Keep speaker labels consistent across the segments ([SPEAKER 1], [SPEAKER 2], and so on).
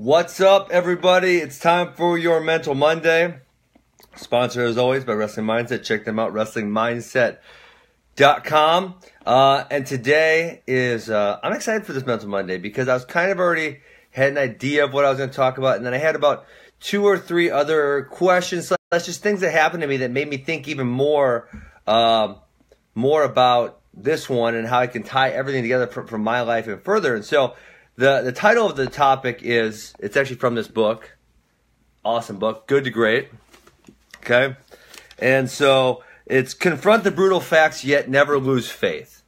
[SPEAKER 1] What's up, everybody? It's time for your Mental Monday. Sponsored, as always, by Wrestling Mindset. Check them out, wrestlingmindset.com. And today is, I'm excited for this Mental Monday because I was kind of already had an idea of what I was going to talk about. And then I had about 2 or 3 other questions. That's just things that happened to me that made me think even more about this one and how I can tie everything together from my life and further. And so, The title of the topic is, it's actually from this book, awesome book, Good to Great, okay? And so it's Confront the Brutal Facts Yet Never Lose Faith.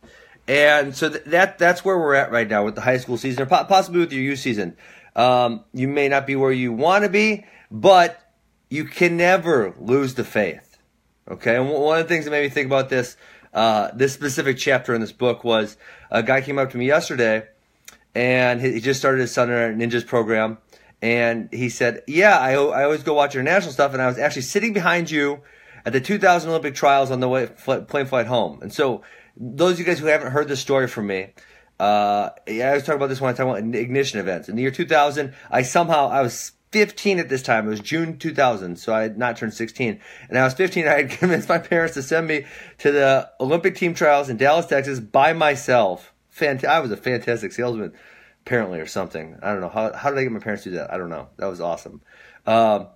[SPEAKER 1] And so that's where we're at right now with the high school season, or possibly with your youth season. You may not be where you want to be, but you can never lose the faith, okay? And one of the things that made me think about this specific chapter in this book was a guy came up to me yesterday, and he just started his Southern Ninjas program. And he said, yeah, I always go watch international stuff. And I was actually sitting behind you at the 2000 Olympic trials on the plane flight home. And so those of you guys who haven't heard this story from me, I was talking about this when I talked about ignition events. In the year 2000, I was 15 at this time. It was June 2000, so I had not turned 16. And I was 15, I had convinced my parents to send me to the Olympic team trials in Dallas, Texas by myself. I was a fantastic salesman, apparently, or something. I don't know. How did I get my parents to do that? I don't know. That was awesome. And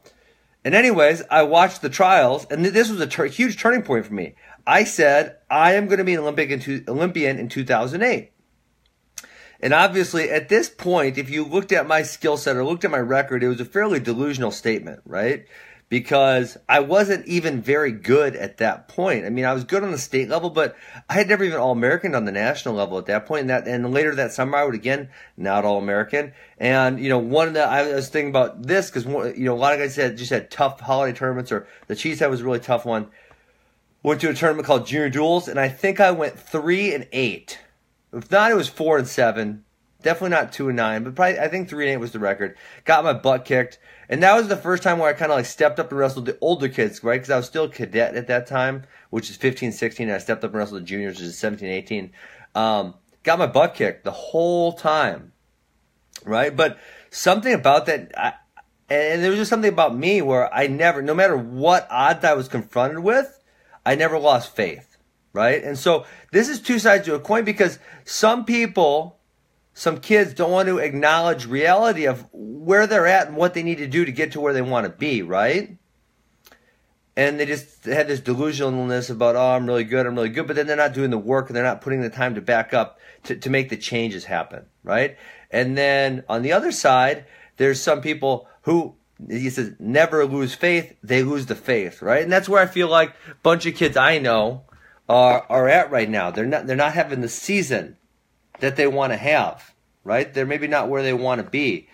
[SPEAKER 1] anyways, I watched the trials, and this was a huge turning point for me. I said, I am going to be an Olympian in 2008. And obviously, at this point, if you looked at my skill set or looked at my record, it was a fairly delusional statement, right? Because I wasn't even very good at that point. I mean, I was good on the state level, but I had never even All-American on the national level at that point. And later that summer, I would again not All-American. And I was thinking about this because a lot of guys just had tough holiday tournaments, or the Chiefs had was a really tough one. Went to a tournament called Junior Duels, and I think I went 3-8. If not, it was 4-7. Definitely not 2-9, but probably I think 3-8 was the record. Got my butt kicked. And that was the first time where I kind of like stepped up and wrestled the older kids, right? Because I was still a cadet at that time, which is 15, 16. And I stepped up and wrestled the juniors, which is 17, 18. Got my butt kicked the whole time, right? But something about that, and there was just something about me where I never, no matter what odds I was confronted with, I never lost faith, right? And so this is two sides to a coin because some kids don't want to acknowledge reality of where they're at and what they need to do to get to where they want to be, right? And they just had this delusionalness about, oh, I'm really good, but then they're not doing the work and they're not putting the time to back up to make the changes happen, right? And then on the other side, there's some people who, he says, never lose faith, they lose the faith, right? And that's where I feel like a bunch of kids I know are at right now. They're not having the season that they want to have, right? They're maybe not where they want to be.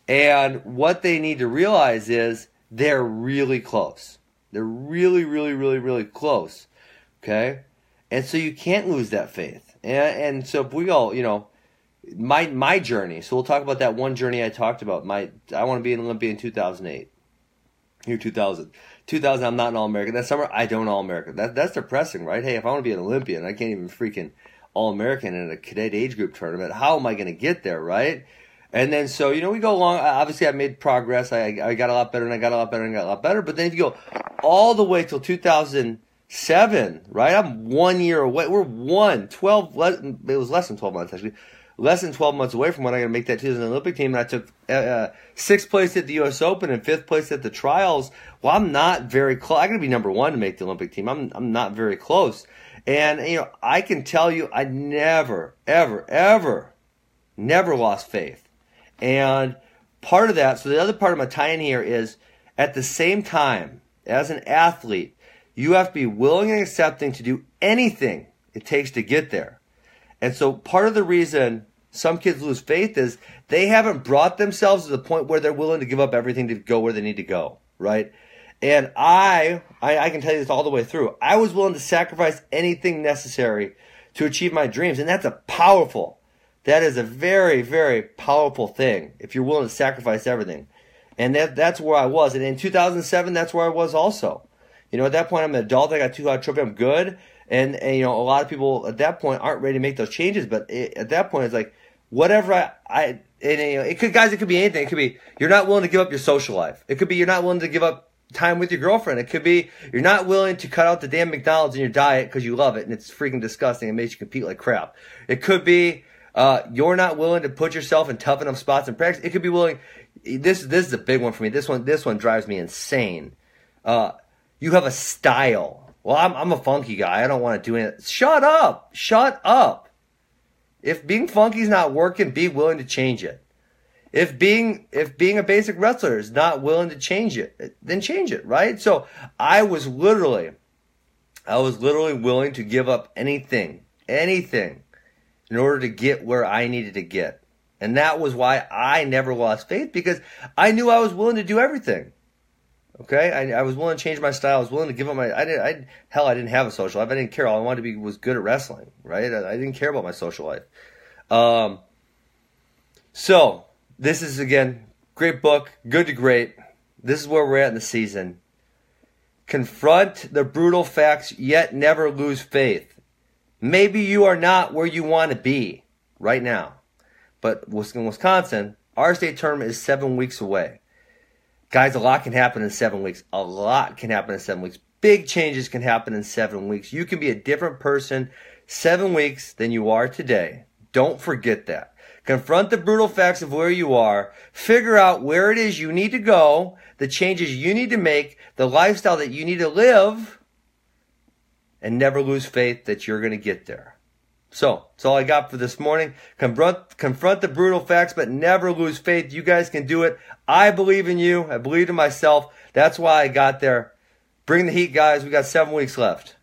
[SPEAKER 1] And what they need to realize is they're really close. They're really, really, really, really close, okay? And so you can't lose that faith. And so if we go, my journey, so we'll talk about that one journey I talked about. I want to be an Olympian in 2008. Year 2000. 2000, I'm not an All-American. That summer, I don't All-American. That's depressing, right? Hey, if I want to be an Olympian, I can't even freaking All-American in a cadet age group tournament. How am I going to get there, right? And then so, we go along. Obviously, I made progress. I got a lot better, and I got a lot better, and I got a lot better. But then if you go all the way till 2007, right? I'm 1 year away. We're 12, it was less than 12 months, actually. Less than 12 months away from when I'm going to make that 2000 Olympic team. And I took 6th place at the U.S. Open and 5th place at the trials. Well, I'm not very close. I'm going to be number 1 to make the Olympic team. I'm not very close. And, I can tell you I never, ever, ever, never lost faith. And part of that, so the other part of my tie-in here is at the same time, as an athlete, you have to be willing and accepting to do anything it takes to get there. And so part of the reason some kids lose faith is they haven't brought themselves to the point where they're willing to give up everything to go where they need to go, right? And I can tell you this all the way through. I was willing to sacrifice anything necessary to achieve my dreams. And that is a very, very powerful thing if you're willing to sacrifice everything. And that's where I was. And in 2007, that's where I was also. At that point, I'm an adult. I got 2 trophy. I'm good. And a lot of people at that point aren't ready to make those changes. But at that point, it's like, whatever And, it could be anything. It could be you're not willing to give up your social life. It could be you're not willing to give up time with your girlfriend. It could be you're not willing to cut out the damn McDonald's in your diet because you love it and it's freaking disgusting and makes you compete like crap. It could be you're not willing to put yourself in tough enough spots in practice. It could be willing. This is a big one for me. This one drives me insane. You have a style. Well, I'm a funky guy. I don't want to do anything. Shut up. Shut up. If being funky is not working, be willing to change it. If being a basic wrestler is not willing to change it, then change it, right? So I was literally willing to give up anything in order to get where I needed to get. And that was why I never lost faith, because I knew I was willing to do everything. Okay? I was willing to change my style. I was willing to give up I didn't have a social life. I didn't care. All I wanted to be was good at wrestling, right? I didn't care about my social life. So this is, again, great book, good to great. This is where we're at in the season. Confront the brutal facts, yet never lose faith. Maybe you are not where you want to be right now. But in Wisconsin, our state tournament is 7 weeks away. Guys, a lot can happen in 7 weeks. A lot can happen in 7 weeks. Big changes can happen in 7 weeks. You can be a different person 7 weeks than you are today. Don't forget that. Confront the brutal facts of where you are. Figure out where it is you need to go, the changes you need to make, the lifestyle that you need to live, and never lose faith that you're going to get there. So, that's all I got for this morning. Confront the brutal facts, but never lose faith. You guys can do it. I believe in you. I believe in myself. That's why I got there. Bring the heat, guys. We got 7 weeks left.